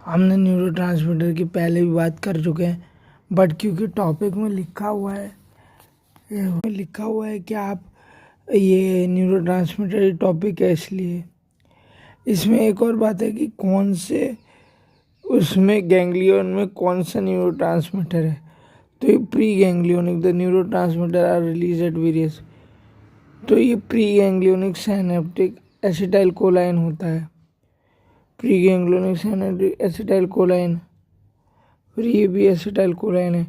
हमने न्यूरोट्रांसमीटर की पहले भी बात कर चुके हैं, बट क्योंकि टॉपिक में लिखा हुआ है कि आप ये न्यूरोट्रांसमीटर टॉपिक है, इसलिए इसमें एक और बात है कि कौन से उसमें गैंग्लियन में कौन सा न्यूरोट्रांसमीटर है। तो ये pre ganglionic the neurotransmitter are release at various. तो ये pre ganglionic synaptic acetylcholine होता है। Pre ganglionic synaptic acetylcholine, फिर ये भी एसिटाइल कोलाइन है,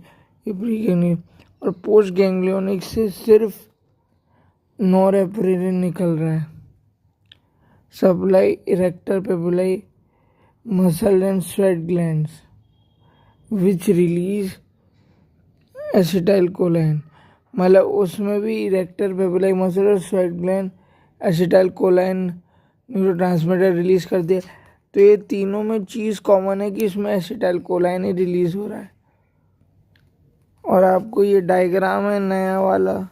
ये प्री गैंग्लियन। और पोस्ट गैंग्लियोनिक से सिर्फ नॉरएपिनेफ्रिन निकल रहा है। Supply erector papillae muscle and sweat glands which release acetylcholine. मतलब उसमें भी इरेक्टर पेपिलाई मसल और sweat gland acetylcholine neurotransmitter release कर दिया। तो ये तीनों में चीज़ कॉमन है कि इसमें एसिटाइल कोलाइन ही रिलीज हो रहा है। और आपको ये डायग्राम है नया वाला,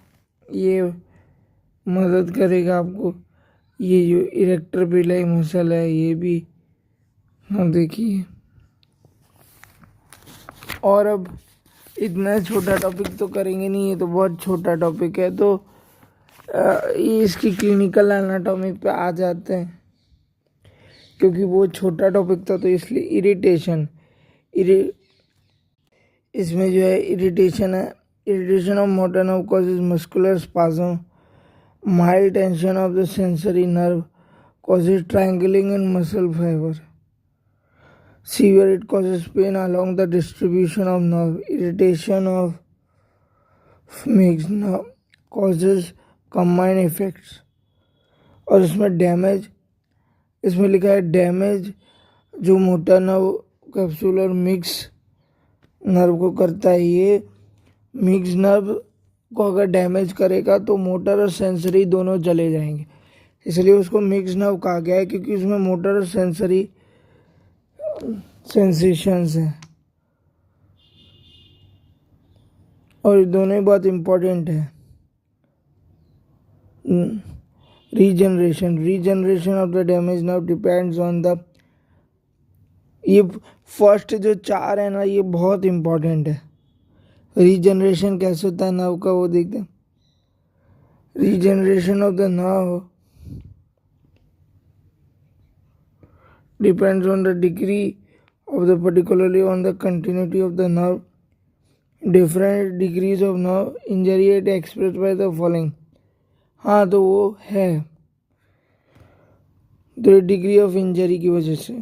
ये मदद करेगा आपको। ये जो इरेक्टर पेपिलाई मसल है ये भी, हाँ देखिए। और अब इतना छोटा टॉपिक तो करेंगे नहीं, ये तो बहुत छोटा टॉपिक है। तो ये इसकी क्लिनिकल एनाटॉमी पे आ जाते हैं, क्योंकि वो छोटा टॉपिक था तो इसलिए इरिटेशन इसमें जो है इरिटेशन है। Irritation of motor nerve causes muscular spasm, mild tension of the sensory nerve causes triangling in muscle fiber. Severe, it causes pain along the distribution of nerve. Irritation of mixed nerve causes combined effects. और इसमें damage, इसमें लिखा है damage जो motor nerve capsule और mix nerve को करता है। ये मिक्स नर्व को अगर डैमेज करेगा तो मोटर और सेंसरी दोनों चले जाएंगे, इसलिए उसको मिक्स नर्व कहा गया है, क्योंकि उसमें मोटर और सेंसरी सेंसेशंस हैं और दोनों ही बहुत इम्पोर्टेंट है। Regeneration of the damage nerve depends on the, ये फर्स्ट जो चार है ना ये बहुत इम्पोर्टेंट है। रीजनरेशन कैसे होता है नर्व का वो देखते हैं। Regeneration of the nerve depends on the degree of the, particularly on the continuity of the nerve. Different degrees of nerve injury are expressed by the following. हाँ तो वो है, तो डिग्री ऑफ इंजरी की वजह से